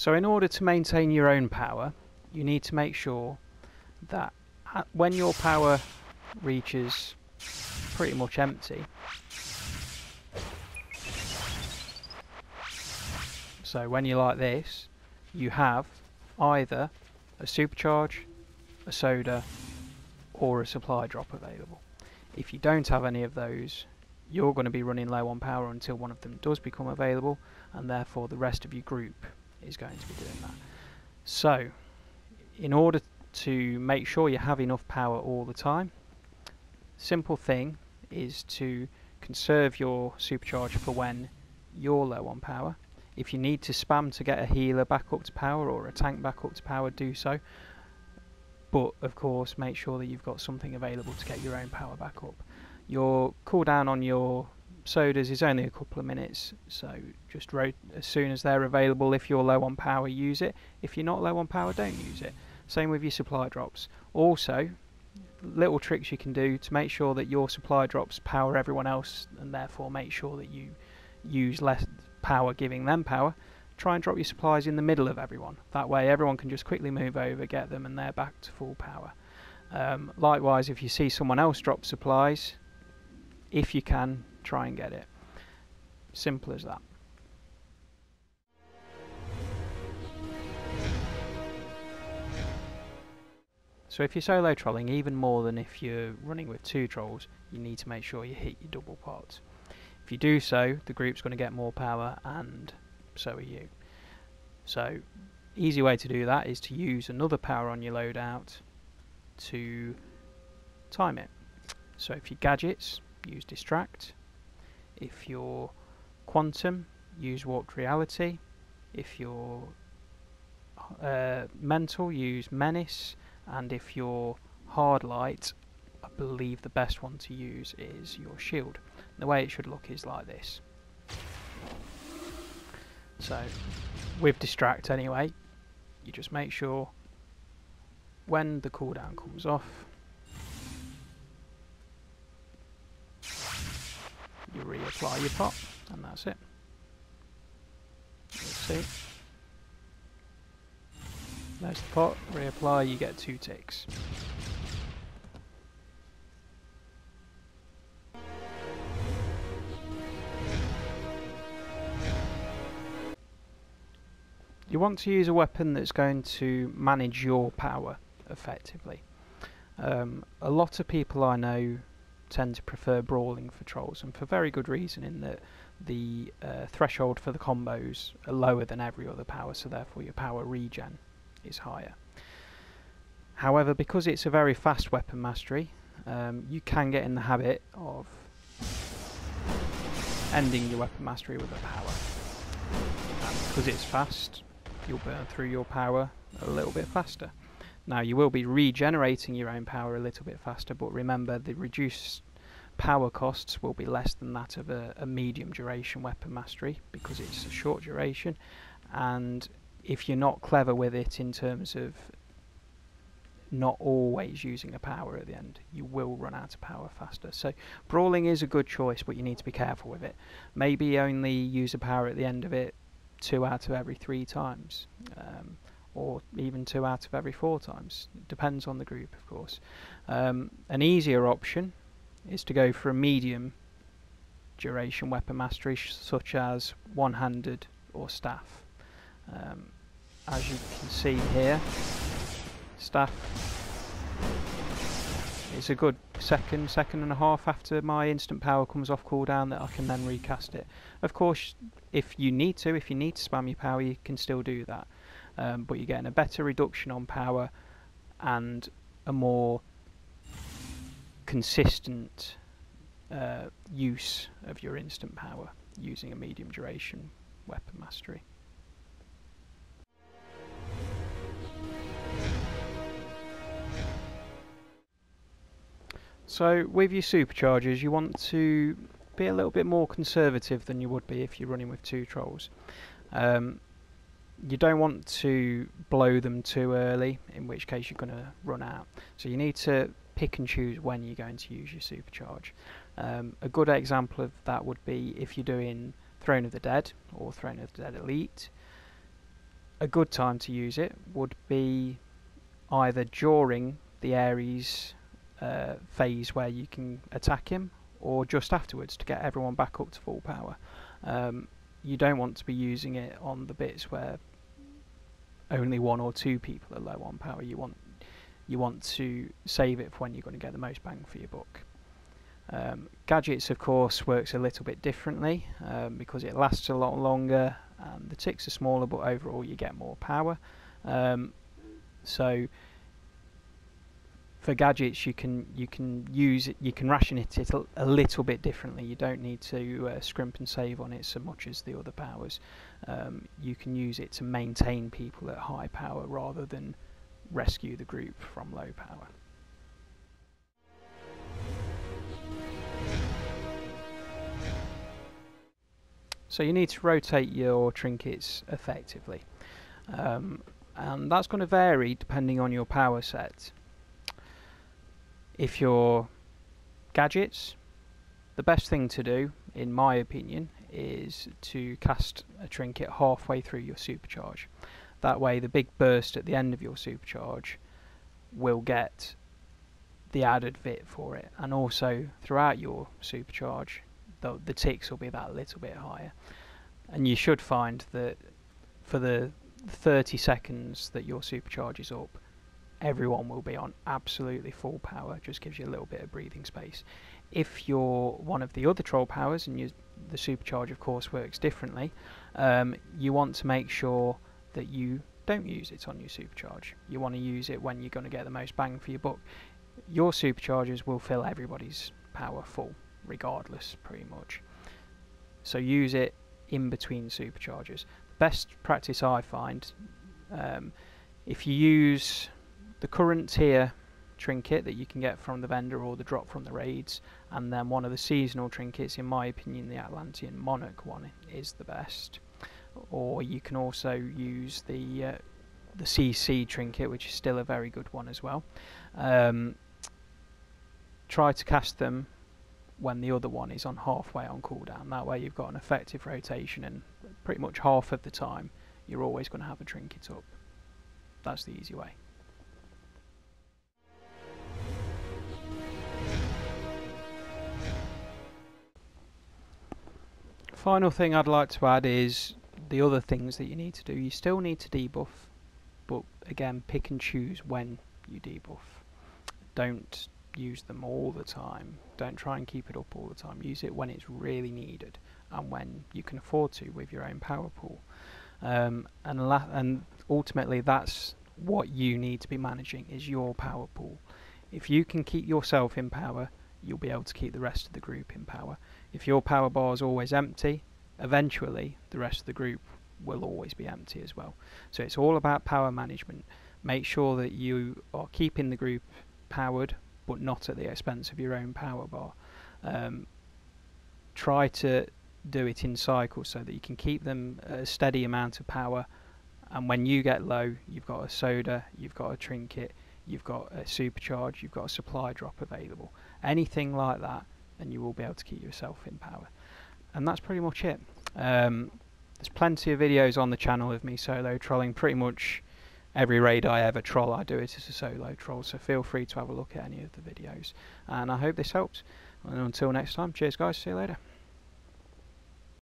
So in order to maintain your own power, you need to make sure that when your power reaches pretty much empty, so when you're like this, you have either a supercharge, a soda, or a supply drop available. If you don't have any of those, you're going to be running low on power until one of them does become available, and therefore the rest of your group is going to be doing that. So in order to make sure you have enough power all the time, simple thing is to conserve your supercharge for when you're low on power. If you need to spam to get a healer back up to power or a tank back up to power, do so, but of course make sure that you've got something available to get your own power back up. Your cooldown on your sodas is only a couple of minutes, so just as soon as they're available, if you're low on power, use it. If you're not low on power, don't use it. Same with your supply drops. Also, little tricks you can do to make sure that your supply drops power everyone else, and therefore make sure that you use less power giving them power. Try and drop your supplies in the middle of everyone. That way everyone can just quickly move over, get them, and they're back to full power. Likewise, if you see someone else drop supplies, if you can, try and get it. Simple as that. So if you're solo trolling, even more than if you're running with 2 trolls, you need to make sure you hit your double pots. If you do so, the group's going to get more power, and so are you. So easy way to do that is to use another power on your loadout to time it. So if you're gadgets, use distract. If you're quantum, use warped reality. If you're mental, use menace. And if you're hard light, I believe the best one to use is your shield. The way it should look is like this. So with distract anyway, you just make sure when the cooldown comes off, you reapply your pot, and that's it. Let's see. There's the pot, reapply, you get 2 ticks. You want to use a weapon that's going to manage your power effectively. A lot of people I know tend to prefer brawling for trolls, and for very good reason, in that the threshold for the combos are lower than every other power, so therefore your power regen is higher. However, because it's a very fast weapon mastery, you can get in the habit of ending your weapon mastery with a power. And because it's fast, you'll burn through your power a little bit faster. Now, you will be regenerating your own power a little bit faster, but remember, the reduced power costs will be less than that of a medium duration weapon mastery, because it's a short duration, and if you're not clever with it in terms of not always using a power at the end, you will run out of power faster. So brawling is a good choice, but you need to be careful with it. Maybe only use a power at the end of it 2 out of every 3 times, or even 2 out of every 4 times. It depends on the group, of course. An easier option is to go for a medium duration weapon mastery, such as one-handed or staff. As you can see here, staff is a good second and a half after my instant power comes off cooldown, that I can then recast it. Of course, if you need to spam your power, you can still do that, but you're getting a better reduction on power and a more consistent use of your instant power using a medium duration weapon mastery. So with your superchargers, you want to be a little bit more conservative than you would be if you're running with 2 trolls. You don't want to blow them too early, in which case you're going to run out. So you need to pick and choose when you're going to use your supercharge. A good example of that would be if you're doing Throne of the Dead or Throne of the Dead Elite. a good time to use it would be either during the Ares phase where you can attack him, or just afterwards to get everyone back up to full power. You don't want to be using it on the bits where only 1 or 2 people are low on power. You want to save it for when you're going to get the most bang for your buck. Gadgets, of course, works a little bit differently because it lasts a lot longer and the ticks are smaller, but overall you get more power. So for gadgets, you can use it, you can ration it a little bit differently. You don't need to scrimp and save on it so much as the other powers. You can use it to maintain people at high power rather than rescue the group from low power. So you need to rotate your trinkets effectively, and that's going to vary depending on your power set. If you're gadgets, the best thing to do, in my opinion, is to cast a trinket halfway through your supercharge. That way the big burst at the end of your supercharge will get the added vit for it, and also throughout your supercharge the ticks will be that little bit higher. And you should find that for the 30 seconds that your supercharge is up, everyone will be on absolutely full power. Just gives you a little bit of breathing space. If you're one of the other troll powers, and the supercharge of course works differently, you want to make sure that you don't use it on your supercharge. You want to use it when you're going to get the most bang for your buck. Your superchargers will fill everybody's power full regardless, pretty much. So use it in between superchargers. Best practice I find, if you use the current tier trinket that you can get from the vendor or the drop from the raids, and then one of the seasonal trinkets, in my opinion the Atlantean Monarch one is the best. Or you can also use the CC trinket, which is still a very good one as well. Try to cast them when the other one is on halfway on cooldown. That way you've got an effective rotation, and pretty much half of the time you're always going to have a trinket up. That's the easy way. Final thing I'd like to add is the other things that you need to do. You still need to debuff, but again, pick and choose when you debuff. Don't use them all the time. Don't try and keep it up all the time. Use it when it's really needed and when you can afford to with your own power pool. And ultimately that's what you need to be managing, is your power pool. If you can keep yourself in power, you'll be able to keep the rest of the group in power. If your power bar is always empty, eventually the rest of the group will always be empty as well. So it's all about power management. Make sure that you are keeping the group powered, but not at the expense of your own power bar. Try to do it in cycles so that you can keep them a steady amount of power, and when you get low, you've got a soda, you've got a trinket, you've got a supercharge, you've got a supply drop available. Anything like that, and you will be able to keep yourself in power. And that's pretty much it. There's plenty of videos on the channel of me solo trolling. Pretty much every raid I ever troll, I do it as a solo troll, so feel free to have a look at any of the videos. And I hope this helps. And until next time, cheers guys, see you later.